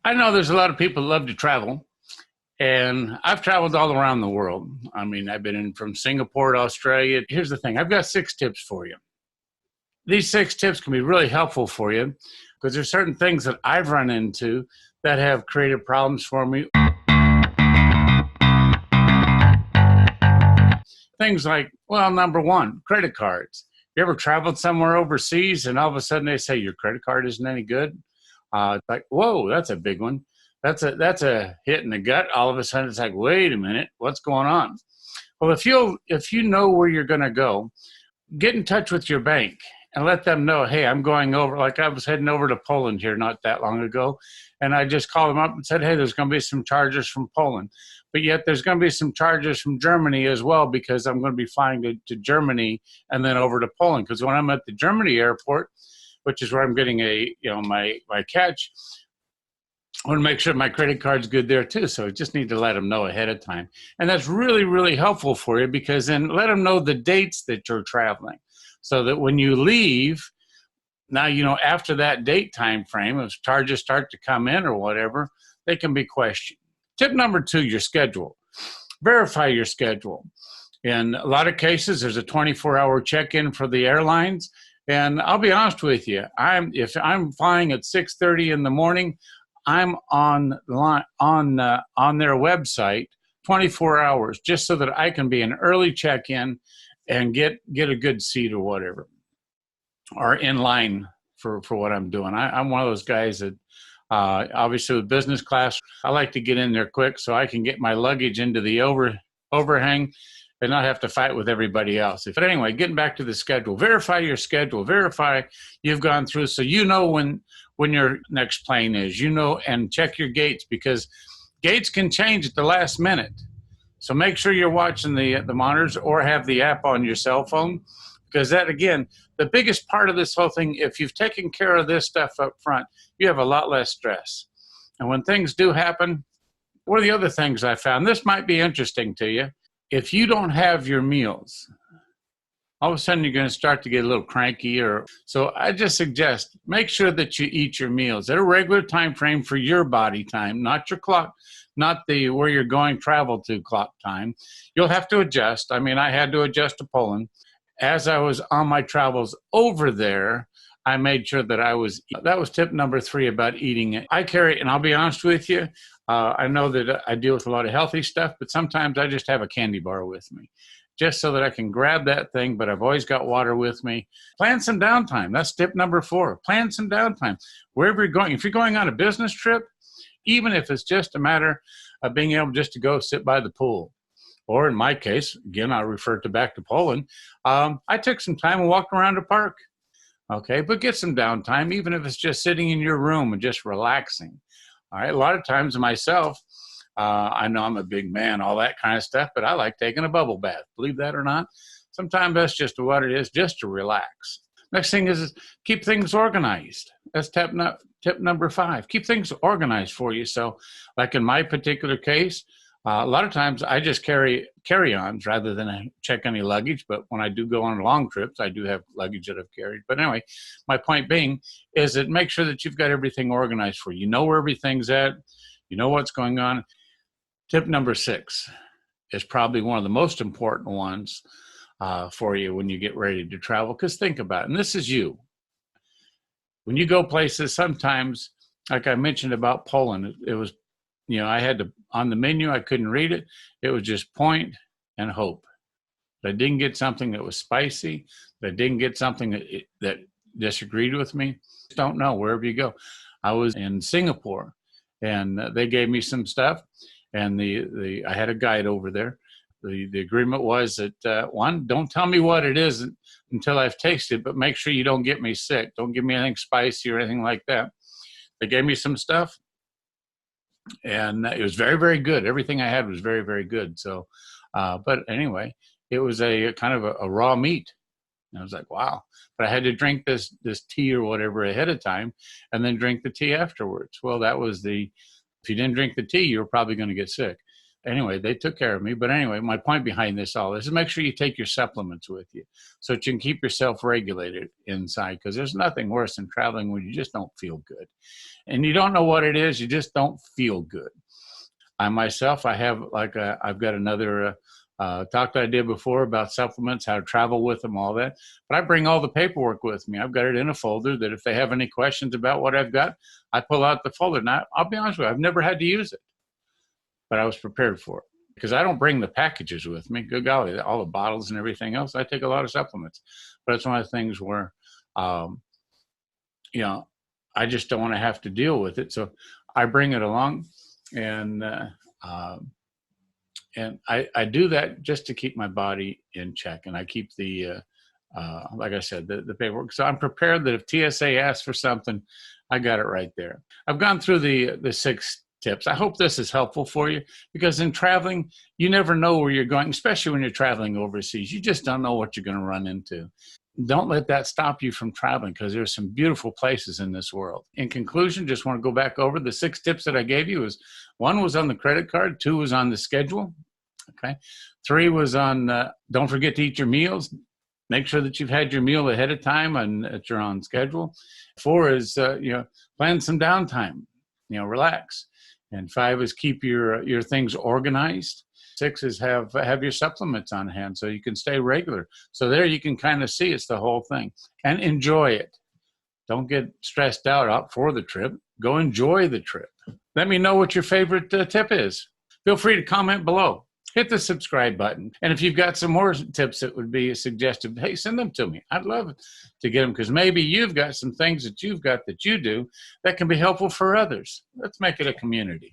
I know there's a lot of people that love to travel, and I've traveled all around the world. I mean, I've been in from Singapore to Australia. Here's the thing, I've got 6 tips for you. These 6 tips can be really helpful for you because there's certain things that I've run into that have created problems for me. Things like, well, number one, credit cards. You ever traveled somewhere overseas and all of a sudden they say your credit card isn't any good? It's like, whoa, that's a big one. That's a hit in the gut. All of a sudden, it's like, wait a minute, what's going on? Well, if you know where you're going to go, get in touch with your bank and let them know, hey, I'm going over. Like I was heading over to Poland here not that long ago, and I just called them up and said, hey, there's going to be some charges from Poland, but yet there's going to be some charges from Germany as well because I'm going to be flying to Germany and then over to Poland. Because when I'm at the Germany airport, which is where I'm getting my catch, I want to make sure my credit card's good there too. So I just need to let them know ahead of time. And that's really, really helpful for you because then let them know the dates that you're traveling so that when you leave, now, after that date time frame, if charges start to come in or whatever, they can be questioned. Tip number 2, your schedule. Verify your schedule. In a lot of cases, there's a 24-hour check-in for the airlines. And I'll be honest with you, if I'm flying at 6:30 in the morning, I'm on their website 24 hours just so that I can be an early check-in and get a good seat or whatever, or in line for what I'm doing. I'm one of those guys that obviously with business class, I like to get in there quick so I can get my luggage into the overhang and not have to fight with everybody else. But anyway, getting back to the schedule, verify your schedule, verify you've gone through so you know when your next plane is, and check your gates because gates can change at the last minute. So make sure you're watching the monitors or have the app on your cell phone because that, again, the biggest part of this whole thing, if you've taken care of this stuff up front, you have a lot less stress. And when things do happen, one of the other things I found, this might be interesting to you, if you don't have your meals, all of a sudden you're going to start to get a little cranky. So I just suggest make sure that you eat your meals at a regular time frame for your body time, not your clock, not the where you're going travel to clock time. You'll have to adjust. I mean, I had to adjust to Poland. As I was on my travels over there, I made sure that that was tip number 3 about eating it. I carry, and I'll be honest with you, I know that I deal with a lot of healthy stuff, but sometimes I just have a candy bar with me just so that I can grab that thing, but I've always got water with me. Plan some downtime. That's tip number 4. Plan some downtime. Wherever you're going, if you're going on a business trip, even if it's just a matter of being able just to go sit by the pool, or in my case, again, I refer back to Poland, I took some time and walked around the park. Okay, but get some downtime, even if it's just sitting in your room and just relaxing. All right, a lot of times myself, I know I'm a big man, all that kind of stuff, but I like taking a bubble bath. Believe that or not, sometimes that's just what it is, just to relax. Next thing is keep things organized. That's tip number 5. Keep things organized for you. So like in my particular case, a lot of times I just carry-ons rather than I check any luggage. But when I do go on long trips, I do have luggage that I've carried. But anyway, my point being is that make sure that you've got everything organized for you. You know where everything's at. You know what's going on. Tip number 6 is probably one of the most important ones for you when you get ready to travel. Because think about it, and this is you. When you go places, sometimes, like I mentioned about Poland, it was, I had to, on the menu, I couldn't read it. It was just point and hope. I didn't get something that was spicy. I didn't get something that disagreed with me. Don't know, wherever you go. I was in Singapore, and they gave me some stuff, and I had a guide over there. The agreement was that, one, don't tell me what it is until I've tasted, but make sure you don't get me sick. Don't give me anything spicy or anything like that. They gave me some stuff, and it was very, very good. Everything I had was very, very good. So, but anyway, it was a kind of a raw meat. And I was like, wow. But I had to drink this tea or whatever ahead of time and then drink the tea afterwards. Well, if you didn't drink the tea, you were probably going to get sick. Anyway, they took care of me. But anyway, my point behind this all is make sure you take your supplements with you so that you can keep yourself regulated inside, because there's nothing worse than traveling when you just don't feel good. And you don't know what it is, you just don't feel good. I myself, I've got another talk that I did before about supplements, how to travel with them, all that. But I bring all the paperwork with me. I've got it in a folder that if they have any questions about what I've got, I pull out the folder. Now, I'll be honest with you, I've never had to use it, but I was prepared for it because I don't bring the packages with me. Good golly, all the bottles and everything else. I take a lot of supplements, but it's one of the things where, you know, I just don't want to have to deal with it. So I bring it along, and I do that just to keep my body in check, and I keep the like I said, the paperwork. So I'm prepared that if TSA asks for something, I got it right there. I've gone through the 6 tips. I hope this is helpful for you, because in traveling, you never know where you're going, especially when you're traveling overseas. You just don't know what you're going to run into. Don't let that stop you from traveling, because there's some beautiful places in this world. In conclusion, just want to go back over the 6 tips that I gave you. 1 was on the credit card, 2 was on the schedule. Okay. 3 was on don't forget to eat your meals. Make sure that you've had your meal ahead of time and that you're on schedule. 4 is plan some downtime, relax. And 5 is keep your things organized. 6 is have your supplements on hand so you can stay regular. So there you can kind of see it's the whole thing, and enjoy it. Don't get stressed out for the trip. Go enjoy the trip. Let me know what your favorite tip is. Feel free to comment below. Hit the subscribe button. And if you've got some more tips that would be suggestive, hey, send them to me. I'd love to get them, because maybe you've got some things that you've got that you do that can be helpful for others. Let's make it a community.